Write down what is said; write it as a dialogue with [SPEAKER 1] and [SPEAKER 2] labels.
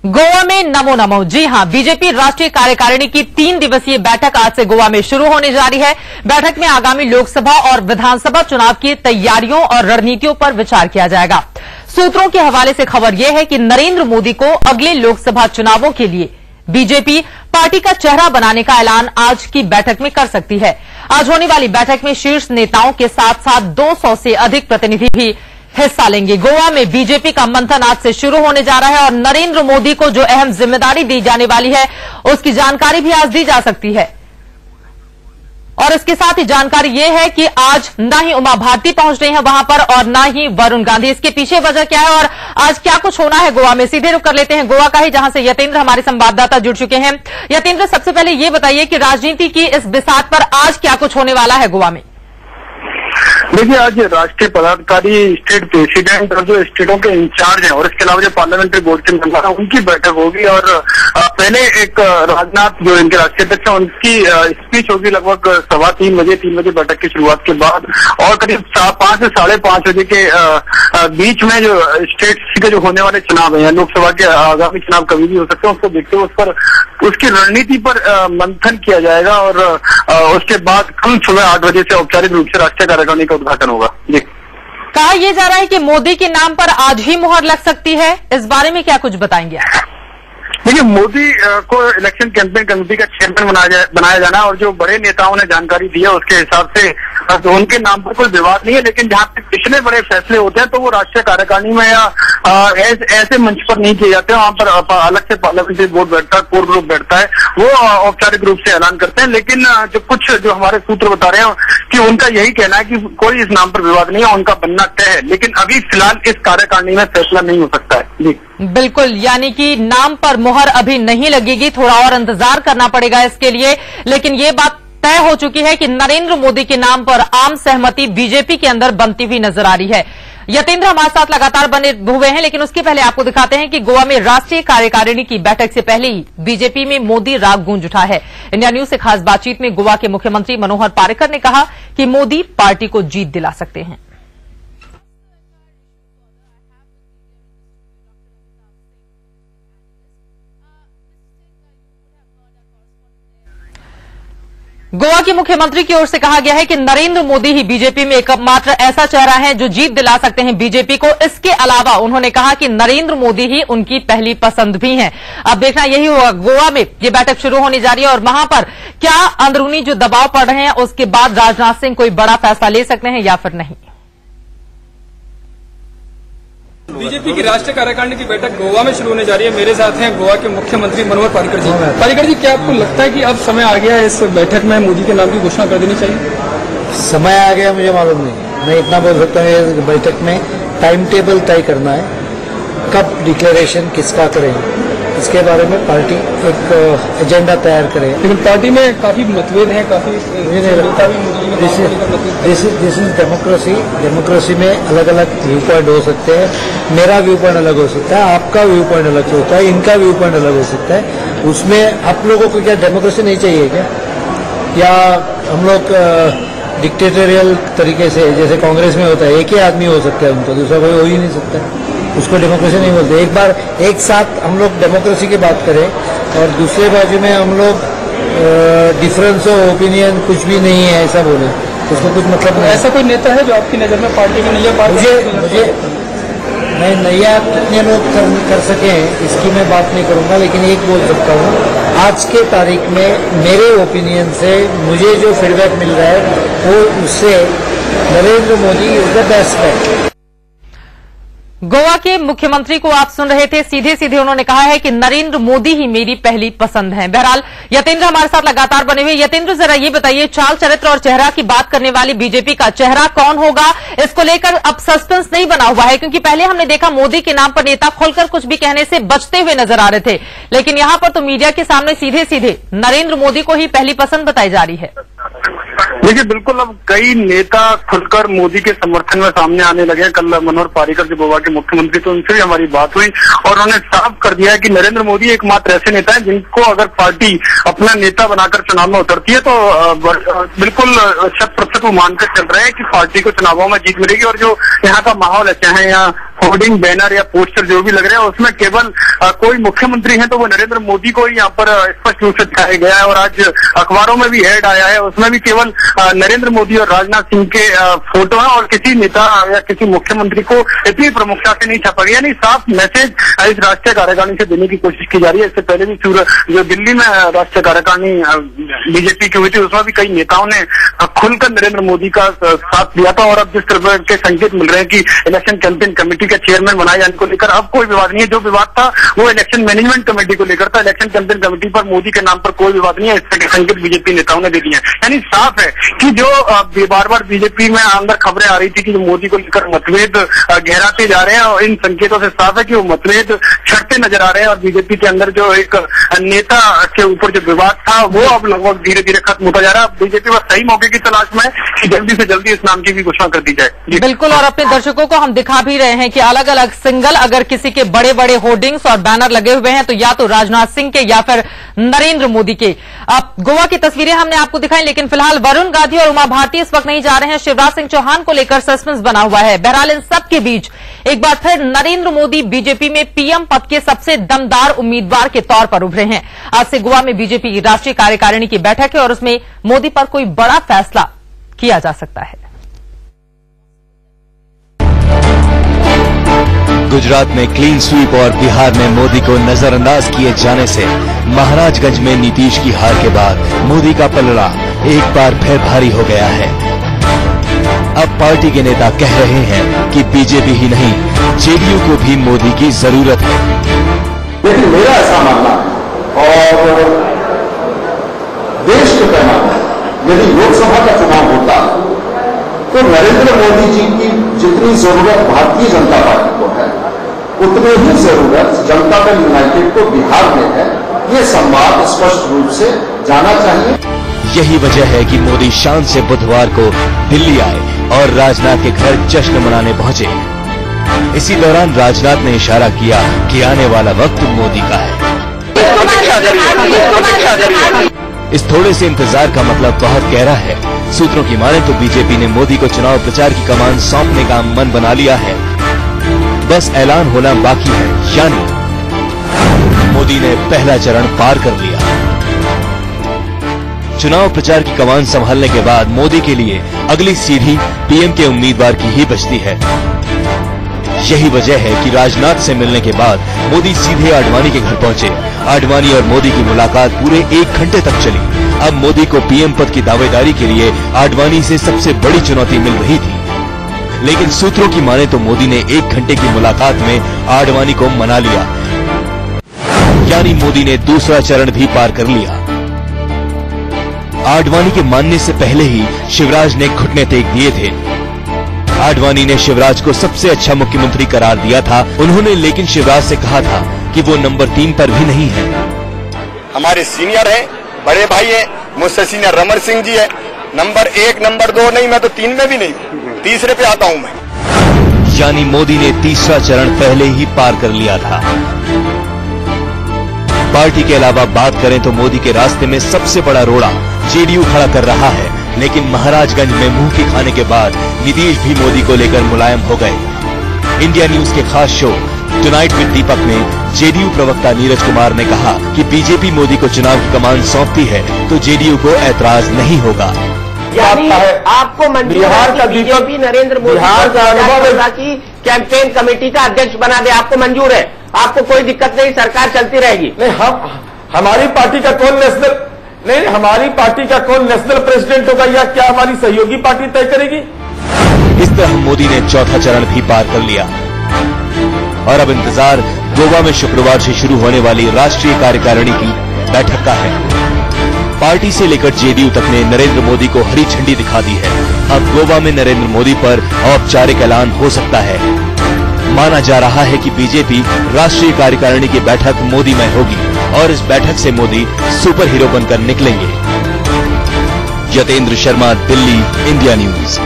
[SPEAKER 1] गोवा में नमो नमो। जी हां, बीजेपी राष्ट्रीय कार्यकारिणी की 3 दिवसीय बैठक आज से गोवा में शुरू होने जा रही है। बैठक में आगामी लोकसभा और विधानसभा चुनाव की तैयारियों और रणनीतियों पर विचार किया जाएगा। सूत्रों के हवाले से खबर यह है कि नरेंद्र मोदी को अगले लोकसभा चुनावों के लिए बीजेपी पार्टी का चेहरा बनाने का ऐलान आज की बैठक में कर सकती है। आज होने वाली बैठक में शीर्ष नेताओं के साथ साथ 200 से अधिक प्रतिनिधि भी हिस्सा लेंगे। गोवा में बीजेपी का मंथन आज से शुरू होने जा रहा है और नरेंद्र मोदी को जो अहम जिम्मेदारी दी जाने वाली है उसकी जानकारी भी आज दी जा सकती है। और इसके साथ ही जानकारी यह है कि आज न ही उमा भारती पहुंच रही हैं वहां पर और न ही वरुण गांधी। इसके पीछे वजह क्या है और आज क्या कुछ होना है गोवा में, सीधे रुख कर लेते हैं गोवा का ही, जहां से यतेंद्र हमारे संवाददाता जुड़ चुके हैं। यतेंद्र, सबसे पहले ये बताइए कि राजनीति की इस बिसात पर आज क्या कुछ होने वाला है गोवा में?
[SPEAKER 2] देखिए, आज राष्ट्रीय पदाधिकारी, स्टेट प्रेसिडेंट और जो स्टेटों के इंचार्ज हैं और इसके अलावा जो पार्लियामेंट्री बोर्ड के मेंबर हैं उनकी बैठक होगी। और पहले एक राजनाथ जो इनके राष्ट्रीय अध्यक्ष हैं उनकी स्पीच होगी लगभग 3 बजे बैठक की शुरुआत के बाद। और करीब 5 से 5:30 बजे के बीच में जो स्टेट के जो होने वाले चुनाव है, लोकसभा के आगामी चुनाव कभी भी हो सकते हैं, उसको देखते हुए उस पर उसकी रणनीति पर मंथन किया जाएगा। और उसके बाद कल सुबह 8 बजे से औपचारिक रूप से राष्ट्रीय कार्यकारिणी का उद्घाटन होगा। जी,
[SPEAKER 1] कहा यह जा रहा है कि मोदी के नाम पर आज ही मुहर लग सकती है, इस बारे में क्या कुछ बताएंगे आप?
[SPEAKER 2] देखिए, मोदी को इलेक्शन कैंपेन कमेटी का चेयरमैन बनाया जाना और जो बड़े नेताओं ने जानकारी दी है उसके हिसाब से तो उनके नाम पर कोई विवाद नहीं है। लेकिन जहां पे पिछले बड़े फैसले होते हैं तो वो राष्ट्रीय कार्यकारिणी में या ऐसे मंच पर नहीं किए जाते हैं। वहां पर अलग से पार्लियामेंट्री बोर्ड बैठता है, कोर ग्रुप बैठता है, वो औपचारिक रूप से ऐलान करते हैं। लेकिन जो हमारे सूत्र बता रहे हैं कि उनका यही कहना है कि कोई इस नाम पर विवाद नहीं है, उनका बनना तय है। लेकिन अभी फिलहाल इस कार्यकारिणी में फैसला नहीं हो सकता है। जी
[SPEAKER 1] बिल्कुल, यानी कि नाम पर मुहर अभी नहीं लगेगी, थोड़ा और इंतजार करना पड़ेगा इसके लिए। लेकिन ये बात तय हो चुकी है कि नरेंद्र मोदी के नाम पर आम सहमति बीजेपी के अंदर बनती हुई नजर आ रही है। यतेंद्र हमारे साथ लगातार बने हुए हैं, लेकिन उसके पहले आपको दिखाते हैं कि गोवा में राष्ट्रीय कार्यकारिणी की बैठक से पहले ही बीजेपी में मोदी राग गूंज उठा है। इंडिया न्यूज से खास बातचीत में गोवा के मुख्यमंत्री मनोहर पारिकर ने कहा कि मोदी पार्टी को जीत दिला सकते हैं। गोवा के मुख्यमंत्री की ओर से कहा गया है कि नरेंद्र मोदी ही बीजेपी में एकमात्र ऐसा चेहरा है जो जीत दिला सकते हैं बीजेपी को। इसके अलावा उन्होंने कहा कि नरेंद्र मोदी ही उनकी पहली पसंद भी हैं। अब देखना यही होगा, गोवा में ये बैठक शुरू होने जा रही है और वहां पर क्या अंदरूनी जो दबाव पड़ रहे हैं उसके बाद राजनाथ सिंह कोई बड़ा फैसला ले सकते हैं या फिर नहीं।
[SPEAKER 3] बीजेपी की राष्ट्रीय कार्यकारिणी की बैठक गोवा में शुरू होने जा रही है। मेरे साथ हैं गोवा के मुख्यमंत्री मनोहर पारिकर जी। पारिकर जी, क्या आपको लगता है कि अब समय आ गया है इस बैठक में मोदी के नाम की घोषणा कर देनी चाहिए?
[SPEAKER 4] समय आ गया मुझे मालूम नहीं, मैं इतना बोल सकता हूँ इस बैठक में टाइम टेबल तय करना है, कब डिक्लेरेशन किसका करें, इसके बारे में पार्टी एक एजेंडा तैयार करे।
[SPEAKER 3] लेकिन पार्टी में काफी मतभेद हैं, काफी
[SPEAKER 4] दिस इज डेमोक्रेसी। डेमोक्रेसी में अलग अलग व्यू पॉइंट हो सकते हैं। मेरा व्यू पॉइंट अलग हो सकता है, आपका व्यू पॉइंट अलग होता है, इनका व्यू पॉइंट अलग हो सकता है। उसमें आप लोगों को क्या डेमोक्रेसी नहीं चाहिए क्या? या हम लोग डिक्टेटोरियल तरीके से जैसे कांग्रेस में होता है, एक ही आदमी हो सकता है उनको, दूसरा कोई हो ही नहीं सकता, उसको डेमोक्रेसी नहीं बोलते। एक बार एक साथ हम लोग डेमोक्रेसी की बात करें और दूसरे बाजू में हम लोग डिफरेंस ऑफ ओपिनियन कुछ भी नहीं है ऐसा बोले, उसको कुछ मतलब नहीं।
[SPEAKER 3] ऐसा कोई नेता है जो आपकी नजर में पार्टी की नैया पार?
[SPEAKER 4] मुझे मैं नैया कितने लोग कर सके इसकी मैं बात नहीं करूंगा, लेकिन एक बोल सकता हूँ, आज के तारीख में मेरे ओपिनियन से मुझे जो फीडबैक मिल रहा है वो उससे Narendra Modi is the best है।
[SPEAKER 1] गोवा के मुख्यमंत्री को आप सुन रहे थे, सीधे सीधे उन्होंने कहा है कि नरेंद्र मोदी ही मेरी पहली पसंद है। बहरहाल यतेंद्र हमारे साथ लगातार बने हुए। यतेंद्र, जरा ये बताइए, चाल चरित्र और चेहरा की बात करने वाली बीजेपी का चेहरा कौन होगा, इसको लेकर अब सस्पेंस नहीं बना हुआ है? क्योंकि पहले हमने देखा मोदी के नाम पर नेता खोलकर कुछ भी कहने से बचते हुए नजर आ रहे थे, लेकिन यहां पर तो मीडिया के सामने सीधे सीधे नरेंद्र मोदी को ही पहली पसंद बताई जा रही है।
[SPEAKER 2] देखिए, बिल्कुल अब कई नेता खुलकर मोदी के समर्थन में सामने आने लगे। कल मनोहर पारिकर जो गोवा के मुख्यमंत्री, तो उनसे भी हमारी बात हुई और उन्होंने साफ कर दिया है कि नरेंद्र मोदी एकमात्र ऐसे नेता हैं जिनको अगर पार्टी अपना नेता बनाकर चुनाव में उतरती है तो बिल्कुल 100% वो मानकर चल रहे हैं कि पार्टी को चुनावों में जीत मिलेगी। और जो यहाँ का माहौल है, चाहे यहाँ होर्डिंग, बैनर या पोस्टर जो भी लग रहे हैं उसमें केवल कोई मुख्यमंत्री है तो वो नरेंद्र मोदी को ही यहाँ पर स्पष्ट रूप से दिखाया गया है। और आज अखबारों में भी हेड आया है, उसमें भी केवल नरेंद्र मोदी और राजनाथ सिंह के फोटो है और किसी नेता या किसी मुख्यमंत्री को इतनी प्रमुखता से नहीं छपा गया। यानी साफ मैसेज इस राष्ट्रीय कार्यकारिणी से देने की कोशिश की जा रही है। इससे पहले भी जो दिल्ली में राष्ट्रीय कार्यकारिणी बीजेपी की हुई थी उसमें भी कई नेताओं ने खुलकर नरेंद्र मोदी का साथ दिया था। और अब जिस तरह के संकेत मिल रहे हैं कि इलेक्शन कैंपेन कमेटी के चेयरमैन बनाए जाने को लेकर अब कोई विवाद नहीं है। जो विवाद था वो इलेक्शन मैनेजमेंट कमेटी को लेकर था, इलेक्शन कैंपेन कमेटी पर मोदी के नाम पर कोई विवाद नहीं है। इस तरह के संकेत बीजेपी नेताओं ने दे दिए हैं। यानी साफ है कि जो बार बार बीजेपी में अंदर खबरें आ रही थी कि जो मोदी को लेकर मतभेद गहराते जा रहे हैं और इन संकेतों से साफ है कि वो मतभेद छटते नजर आ रहे हैं। और बीजेपी के अंदर जो एक नेता के ऊपर जो विवाद था वो अब लगभग धीरे धीरे खत्म होता जा रहा है। बीजेपी बस सही मौके की तलाश में है कि जल्दी से जल्दी इस नाम की भी घोषणा कर दी जाए।
[SPEAKER 1] बिल्कुल, और अपने दर्शकों को हम दिखा भी रहे हैं कि अलग अलग सिंगल अगर किसी के बड़े बड़े होर्डिंग्स और बैनर लगे हुए हैं तो या तो राजनाथ सिंह के या फिर नरेंद्र मोदी के। अब गोवा की तस्वीरें हमने आपको दिखाई, लेकिन फिलहाल वरुण गांधी और उमा भारती इस वक्त नहीं जा रहे हैं। शिवराज सिंह चौहान को लेकर सस्पेंस बना हुआ है। बहरहाल इन सब के बीच एक बार फिर नरेंद्र मोदी बीजेपी में पीएम पद के सबसे दमदार उम्मीदवार के तौर पर उभरे हैं। आज से गोवा में बीजेपी की राष्ट्रीय कार्यकारिणी की बैठक है और उसमें मोदी पर कोई बड़ा फैसला किया जा सकता है।
[SPEAKER 5] गुजरात में क्लीन स्वीप और बिहार में मोदी को नजरअंदाज किए जाने से महाराजगंज में नीतीश की हार के बाद मोदी का पलड़ा एक बार फिर भारी हो गया है। अब पार्टी के नेता कह रहे हैं कि बीजेपी ही नहीं जेडीयू को भी मोदी की जरूरत है।
[SPEAKER 6] लेकिन मेरा ऐसा मानना है और देश के पैमाने यदि लोकसभा का चुनाव होता तो नरेंद्र मोदी जी की जितनी जरूरत भारतीय जनता पार्टी को है उतनी ही जरूरत जनता दल यूनाइटेड को बिहार में है। ये संवाद स्पष्ट रूप से जाना चाहिए।
[SPEAKER 5] यही वजह है कि मोदी शाम से बुधवार को दिल्ली आए और राजनाथ के घर जश्न मनाने पहुंचे। इसी दौरान राजनाथ ने इशारा किया कि आने वाला वक्त मोदी का है। इस थोड़े से इंतजार का मतलब बहुत गहरा है। सूत्रों की माने तो बीजेपी ने मोदी को चुनाव प्रचार की कमान सौंपने का मन बना लिया है। बस ऐलान होना बाकी है, यानी मोदी ने पहला चरण पार कर लिया। चुनाव प्रचार की कमान संभालने के बाद मोदी के लिए अगली सीढ़ी पीएम के उम्मीदवार की ही बचती है। यही वजह है कि राजनाथ से मिलने के बाद मोदी सीधे आडवाणी के घर पहुंचे। आडवाणी और मोदी की मुलाकात पूरे 1 घंटे तक चली। अब मोदी को पीएम पद की दावेदारी के लिए आडवाणी से सबसे बड़ी चुनौती मिल रही थी। लेकिन सूत्रों की माने तो मोदी ने 1 घंटे की मुलाकात में आडवाणी को मना लिया, यानी मोदी ने दूसरा चरण भी पार कर लिया। आडवाणी के मानने से पहले ही शिवराज ने घुटने टेक दिए थे। आडवाणी ने शिवराज को सबसे अच्छा मुख्यमंत्री करार दिया था उन्होंने, लेकिन शिवराज से कहा था कि वो नंबर 3 पर भी नहीं है।
[SPEAKER 7] हमारे सीनियर हैं, बड़े भाई हैं, मुझसे सीनियर रमन सिंह जी है। नंबर 1 नंबर 2 नहीं, मैं तो 3 में भी नहीं, तीसरे पे आता हूं मैं।
[SPEAKER 5] यानी मोदी ने तीसरा चरण पहले ही पार कर लिया था। पार्टी के अलावा बात करें तो मोदी के रास्ते में सबसे बड़ा रोड़ा जेडीयू खड़ा कर रहा है। लेकिन महाराजगंज में मुंह की खाने के बाद नीतीश भी मोदी को लेकर मुलायम हो गए। इंडिया न्यूज के खास शो टुनाइट विद दीपक में जेडीयू प्रवक्ता नीरज कुमार ने कहा कि बीजेपी मोदी को चुनाव की कमान सौंपती है तो जेडीयू को ऐतराज नहीं होगा।
[SPEAKER 8] यानी आपको मंजूर है कि बीजेपी नरेंद्र मोदी की कैंपेन कमेटी का अध्यक्ष बना दे, आपको मंजूर है? आपको कोई दिक्कत नहीं, सरकार चलती रहेगी?
[SPEAKER 6] नहीं, हमारी पार्टी का कौन नेशनल नहीं, हमारी पार्टी का कौन नेशनल प्रेसिडेंट होगा या क्या हमारी सहयोगी पार्टी तय करेगी?
[SPEAKER 5] इस तरह मोदी ने चौथा चरण भी पार कर लिया और अब इंतजार गोवा में शुक्रवार से शुरू होने वाली राष्ट्रीय कार्यकारिणी की बैठक का है। पार्टी से लेकर जेडीयू तक ने नरेंद्र मोदी को हरी झंडी दिखा दी है। अब गोवा में नरेंद्र मोदी पर औपचारिक ऐलान हो सकता है। माना जा रहा है कि बीजेपी राष्ट्रीय कार्यकारिणी की बैठक मोदी में होगी और इस बैठक से मोदी सुपर हीरो बनकर निकलेंगे। Yatendra Sharma, Delhi, India news.